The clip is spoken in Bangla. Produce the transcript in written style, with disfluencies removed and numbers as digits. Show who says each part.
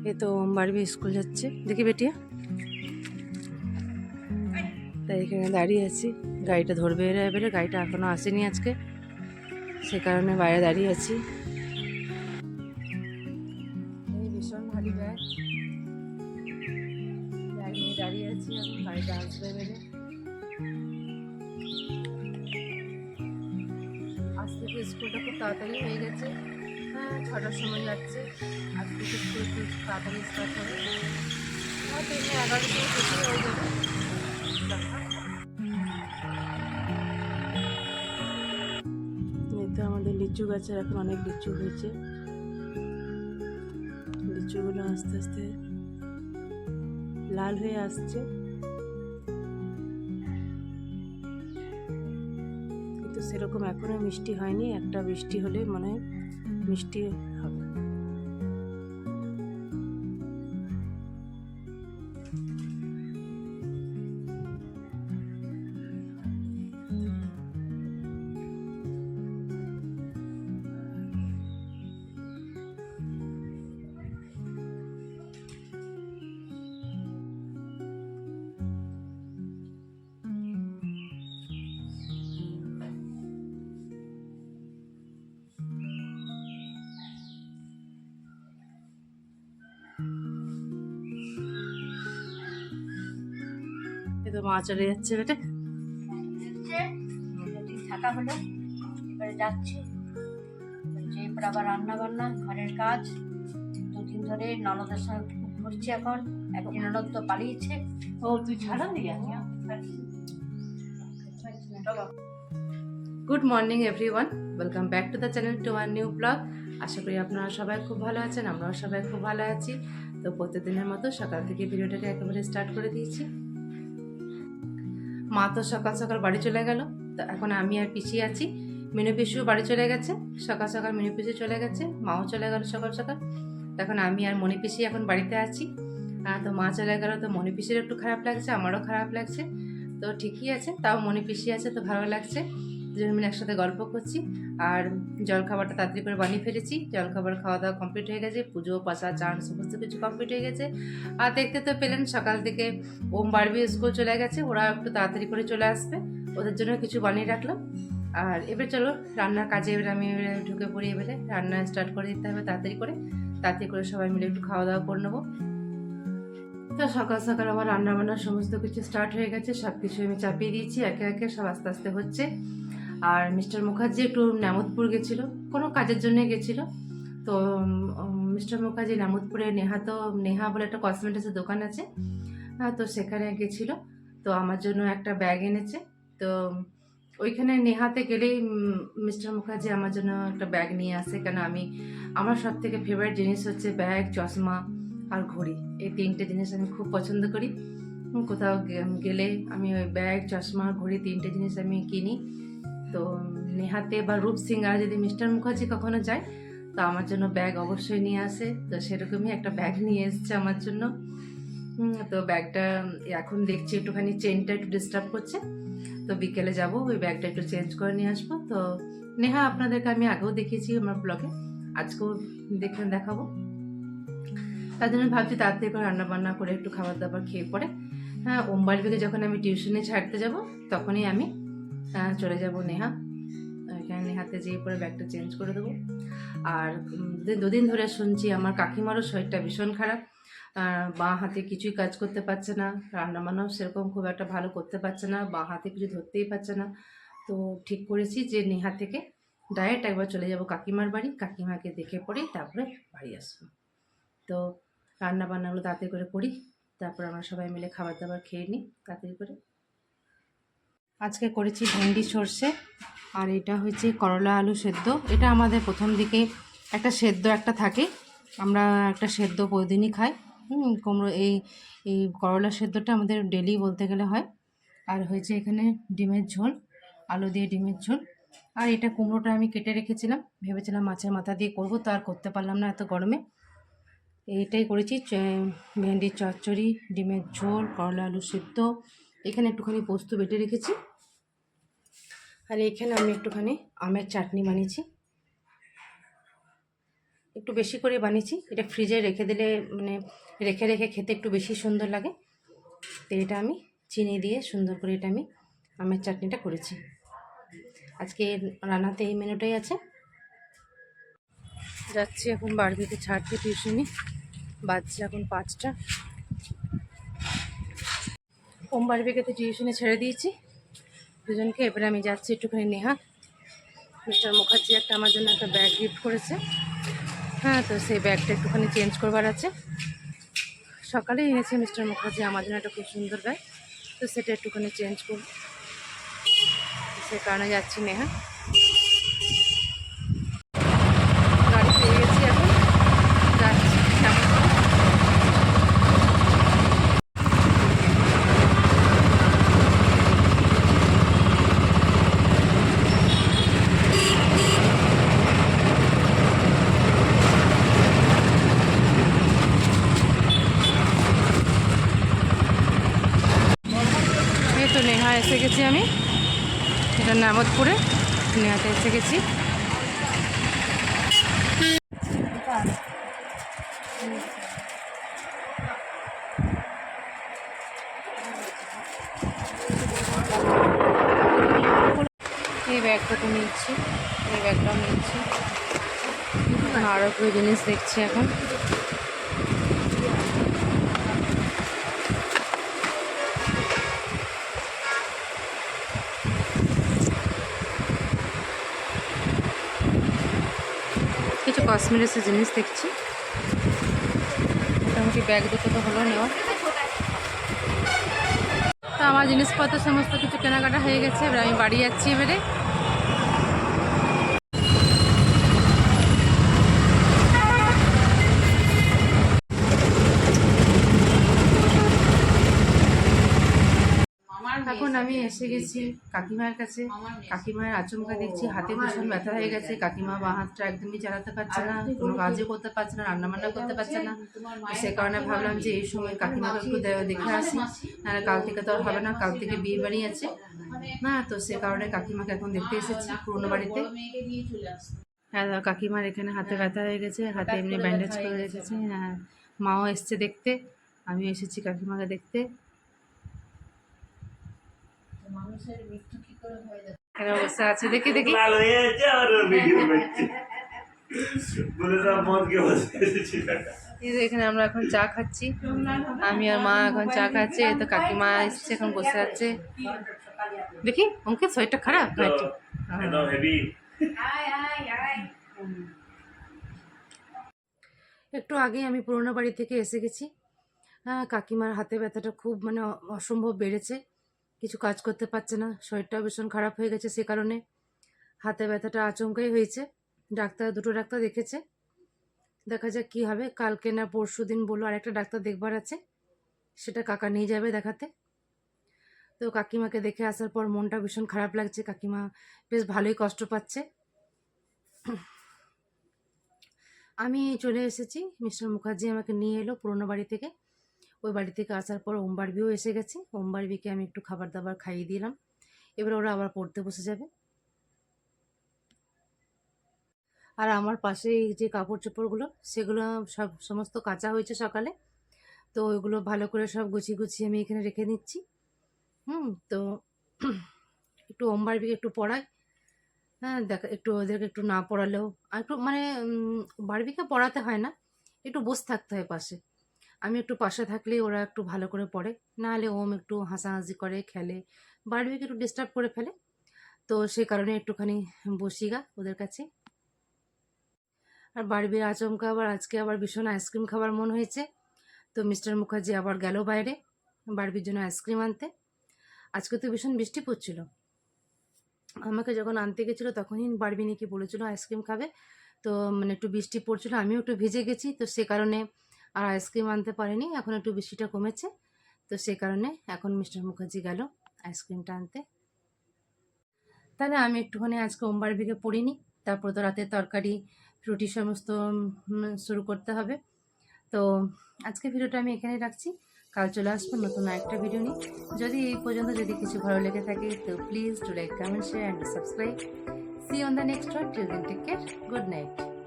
Speaker 1: এ তো বাড়ি স্কুল যাচ্ছে, দেখি বেটিয়া। তাই এখানে দাঁড়িয়ে আছি, গাড়িটা ধরবে এরা, এবারে গাড়িটা এখনো আসেনি আজকে, সে কারণে বাইরে দাঁড়িয়ে আছি। এই ভীষণ ভারী ব্যাগ নিয়ে দাঁড়িয়ে আছি, এখন গাড়িটা আসবে এবারে। আজ থেকে স্কুলটা খুব তাড়াতাড়ি হয়ে গেছে, হ্যাঁ 6টার সময় যাচ্ছে। আজ থেকে স্কুল একটু তাড়াতাড়ি স্টার্ট হবে, হয়তো 11 থেকে ছুটি হয়ে যাবে। এই তো আমাদের লিচু গাছের এখন অনেক লিচু হয়েছে, লিচুগুলো আস্তে আস্তে লাল হয়ে আসছে, কিন্তু সেরকম এখনো মিষ্টি হয়নি। একটা বৃষ্টি হলে মনে হয় মিষ্টি হবে। এই তো মা চলে যাচ্ছে বেটে,
Speaker 2: থাকা হলো, এবারে যাচ্ছি যে এরপর আবার রান্না বান্না ঘরের কাজ। দুদিন ধরে ননদের সঙ্গে ঘুরছি, এখন একদিন ননদ তো পালিয়েছে। ও তুই ছাড়া দিয়ে
Speaker 1: good morning everyone, welcome back to the channel to our new blog. আশা করি আপনারা সবাই খুব ভালো আছেন, আমরাও সবাই খুব ভালো আছি। তো প্রতিদিনের মতো সকাল থেকে ভিডিওটাকে একেবারে স্টার্ট করে দিয়েছি। মা তো সকাল সকাল বাড়ি চলে গেল, তো এখন আমি আর পিসি আছি। মিনু পিসিও বাড়ি চলে গেছে, সকাল সকাল মিনু পিসি চলে গেছে, মাও চলে গেল সকাল সকাল। তখন আমি আর মণি পিসি এখন বাড়িতে আছি। তো মা চলে গেল, তো মণি পিসির একটু খারাপ লাগছে, আমারও খারাপ লাগছে। তো ঠিকই আছে, তাও মণি পিসি আছে তো ভালো লাগছে। দুজন মিলে একসাথে গল্প করছি। আর জলখাবারটা তাড়াতাড়ি করে বানিয়ে ফেলেছি, জলখাবার খাওয়া দাওয়া কমপ্লিট হয়ে গেছে, পুজো পাশা চান সমস্ত কিছু কমপ্লিট হয়ে গেছে। আর দেখতে তো পেলেন সকাল থেকে ওম বারবি স্কুল চলে গেছে, ওরা একটু তাড়াতাড়ি করে চলে আসবে, ওদের জন্য কিছু বানিয়ে রাখলাম। আর এবার চলো রান্নার কাজে এবার আমি ঢুকে পড়ি, এবারে রান্না স্টার্ট করে দিতে হবে তাড়াতাড়ি করে সবাই মিলে একটু খাওয়া দাওয়া করে নেবো। তো সকাল সকাল আমার রান্না বান্নার সমস্ত কিছু স্টার্ট হয়ে গেছে, সব কিছু আমি চাপিয়ে দিয়েছি, একে একে সব আস্তে আস্তে হচ্ছে। আর মিস্টার মুখার্জি একটু নামোদপুর গেছিলো, কোনো কাজের জন্য গেছিলো। তো মিস্টার মুখার্জি নামোদপুরে নেহা বলে একটা কসমেটিক্সের দোকান আছে, তো সেখানে গেছিলো। তো আমার জন্য একটা ব্যাগ এনেছে। তো ওইখানে নেহাতে গেলেই মিস্টার মুখার্জি আমার জন্য একটা ব্যাগ নিয়ে আসে, কেন আমার সব থেকে ফেভারিট জিনিস হচ্ছে ব্যাগ, চশমা আর ঘড়ি। এই তিনটে জিনিস আমি খুব পছন্দ করি। কোথাও গেলে আমি ওই ব্যাগ, চশমা, ঘড়ি তিনটে জিনিস আমি কিনি। তো নেহাতে বা রূপসিঙ্গার যদি মিস্টার মুখার্জি কখনো যায়, তো আমার জন্য ব্যাগ অবশ্যই নিয়ে আসে। তো সেরকমই একটা ব্যাগ নিয়ে এসছে আমার জন্য। তো ব্যাগটা এখন দেখছি একটুখানি চেনটা একটু ডিস্টার্ব করছে, তো বিকেলে যাব, ওই ব্যাগটা একটু চেঞ্জ করে নিয়ে আসবো। তো নেহা আপনাদেরকে আমি আগেও দেখিয়েছি আমার ব্লগে, আজকেও দেখাবো। তার জন্য ভাবছি তাড়াতাড়ি করে রান্না বান্না করে একটু খাবার দাবার খেয়ে পরে, হ্যাঁ ওমবাড়িকে যখন আমি টিউশনে ছাড়তে যাব, তখনই আমি চলে যাব নেহা, এখানে নেহাতে যেয়ে পরে ব্যাগটা চেঞ্জ করে দেবো। আর দুদিন ধরে শুনছি আমার কাকিমারও শরীরটা ভীষণ খারাপ, বাঁ হাতে কিছুই কাজ করতে পারছে না, রান্না বান্নাও সেরকম খুব একটা ভালো করতে পারছে না, বাঁ হাতে কিছু ধরতেই পারছে না। তো ঠিক করেছি যে নেহা থেকে ডাইরেক্ট একবার চলে যাব কাকিমার বাড়ি, কাকিমাকে দেখে পরেই তারপরে বাড়ি আসবো। তো রান্না বান্নাগুলো তাড়াতাড়ি করে করি, তারপর আমরা সবাই মিলে খাবার দাবার খেয়ে নিই তাড়াতাড়ি করে। আজকে করেছি ভেন্ডি সর্ষে, আর এটা হচ্ছে করলা আলু সেদ্ধ। এটা আমাদের প্রথম দিকে একটা সেদ্ধ একটা থাকে, আমরা একটা সেদ্ধ প্রতিদিনই খাই। কুমড়ো এই এই করলা সেদ্ধটা আমাদের ডেলি বলতে গেলে হয়। আর হয়েছে এখানে ডিমের ঝোল, আলু দিয়ে ডিমের ঝোল। আর এটা কুমড়োটা আমি কেটে রেখেছিলাম, ভেবেছিলাম মাছের মাথা দিয়ে করবো, তো আর করতে পারলাম না এত গরমে। এইটাই করেছি, ভেন্ডির চচ্চড়ি, ডিমের ঝোল, করলা আলু সেদ্ধ। এখানে একটুখানি পোস্ত বেটে রেখেছি, আর এখানে আমি একটুখানি আমের চাটনি বানিয়েছি। একটু বেশি করে বানিয়েছি। এটা ফ্রিজে রেখে দিলে মানে রেখে রেখে খেতে একটু বেশি সুন্দর লাগে। তো এটা আমি চিনি দিয়ে সুন্দর করে এটা আমি আমের চাটনিটা করেছি। আজকে রান্নাতে এই মেনুটাই আছে। যাচ্ছি এখন বারবিকে ছাড়তে টিউশনি, বাজছে এখন 5টা। বারবিকে তো টিউশনে ছেড়ে দিয়েছি দুজনকে। এবারে আমি যাচ্ছি একটুখানি নেহা। মিস্টার মুখার্জি একটা আমার জন্য একটা ব্যাগ গিফট করেছে। হ্যাঁ, তো সেই ব্যাগটা একটুখানি চেঞ্জ করবার আছে। সকালেই এনেছে মিস্টার মুখার্জি আমার জন্য একটা খুব সুন্দর ব্যাগ, তো সেটা একটুখানি চেঞ্জ করব, সে কারণে যাচ্ছি নেহা। গাড়ি পেয়ে গেছি, এখন যাচ্ছি কেমন করে। এই তো নেহা এসে গেছি আমি, এটা নামতপুরে নেহাতে এসে গেছি। এই ব্যাগটা তো নিচ্ছি, এই ব্যাগটাও নিচ্ছি। আরও কোনো জিনিস দেখছি এখন। কিছু কসমেটিক্সের জিনিস দেখছি। মোটামুটি ব্যাগ দুটো তো হলো নেওয়া। তো আমার জিনিসপত্র সমস্ত কিছু কেনাকাটা হয়ে গেছে। এবার আমি বাড়ি যাচ্ছি। এবারে এখন আমি এসে গেছি কাকিমার কাছে। কাকিমার আচমকা দেখছি হাতে ভীষণ ব্যথা হয়ে গেছে। কাকিমা বাঁ হাতটা একদমই চালাতে পারছে না, কোনো কাজও করতে পারছে না, রান্নাবান্না করতে পারছে না। সে কারণে ভাবলাম যে এই সময় কাকিমাকে একটু দেখে আসি, নাহলে কাল থেকে তো আর হবে না, কাল থেকে বিয়ে বাড়ি আছে না। তো সে কারণে কাকিমাকে এখন দেখতে এসেছি পুরনো বাড়িতে। হ্যাঁ, কাকিমার এখানে হাতে ব্যথা হয়ে গেছে, হাতে এমনি ব্যান্ডেজ করে রেখেছে। হ্যাঁ, মাও এসছে দেখতে, আমিও এসেছি কাকিমাকে দেখতে। অবস্থা আছে দেখি দেখি। এখানে আমরা এখন চা খাচ্ছি, আমি আর মা এখন চা খাচ্ছি। তো কাকিমা এসছে এখন বসে আছে। দেখি অঙ্কিত শরীরটা খারাপ। একটু আগে আমি পুরোনো বাড়ি থেকে এসে গেছি। হ্যাঁ, কাকিমার হাতে ব্যথাটা খুব মানে অসম্ভব বেড়েছে, কিছু কাজ করতে পারছে না, শরীরটাও ভীষণ খারাপ হয়ে গেছে। সে কারণে হাতে ব্যথাটা আচমকাই হয়েছে। দুটো ডাক্তার দেখেছে, দেখা যাক কী হবে। কালকে না পরশু দিন বললো আরেকটা ডাক্তার দেখবার আছে, সেটা কাকা নিয়ে যাবে দেখাতে। তো কাকিমাকে দেখে আসার পর মনটা ভীষণ খারাপ লাগছে। কাকিমা বেশ ভালোই কষ্ট পাচ্ছে। আমি চলে এসেছি, মিস্টার মুখার্জি আমাকে নিয়ে এলো পুরোনো বাড়ি থেকে। ওই বাড়ি থেকে আসার পর ওমবারবিও এসে গেছে। ওমবারবিকে আমি একটু খাবার দাবার খাইয়ে দিলাম। এবার ওরা আবার পড়তে বসে যাবে। আর আমার পাশে এই যে কাপড় চোপড়গুলো, সেগুলো সমস্ত কাচা হয়েছে সকালে। তো ওইগুলো ভালো করে সব গুছিয়ে গুছিয়ে আমি এখানে রেখে নিচ্ছি। তো একটু ওমবারবিকে একটু পড়াই। হ্যাঁ, দেখা একটু ওদেরকে একটু না পড়ালেও আর একটু মানে বারবিকে পড়াতে হয় না, একটু বসে থাকতে হয় পাশে। আমি একটু পাশে থাকলেই ওরা একটু ভালো করে পড়ে, নাহলে ওম একটু হাসাহাসি করে, খেলে, বারবিকে একটু ডিস্টার্ব করে ফেলে। তো সেই কারণে একটুখানি বসি গা ওদের কাছে। আর বারবির আচমকা আবার আজকে আবার ভীষণ আইসক্রিম খাবার মন হয়েছে। তো মিস্টার মুখার্জি আবার গেল বাইরে বারবির জন্য আইসক্রিম আনতে। আজকে তো ভীষণ বৃষ্টি পড়ছিল। আমাকে যখন আনতে গেছিলো তখনই বারবি নাকি বলেছিল আইসক্রিম খাবে। তো মানে একটু বৃষ্টি পড়ছিল, আমিও একটু ভিজে গেছি, তো সে কারণে আর আইসক্রিম আনতে পারিনি। এখন একটু বৃষ্টিটা কমেছে, তো সে কারণে এখন মিস্টার মুখার্জি গেল আইসক্রিমটা আনতে। তাহলে আমি একটুখানি আজকে ওমবারবিকে পড়িনি, তারপর তো রাতের তরকারি রুটি সমস্ত শুরু করতে হবে। তো আজকে ভিডিওটা আমি এখানে রাখছি, কাল চলে আসবো নতুন আরেকটা ভিডিও নিয়ে। যদি এই পর্যন্ত যদি কিছু ভালো লেগে থাকে তো please do like, comment, share and subscribe. See on the next one. Till then take care, good night.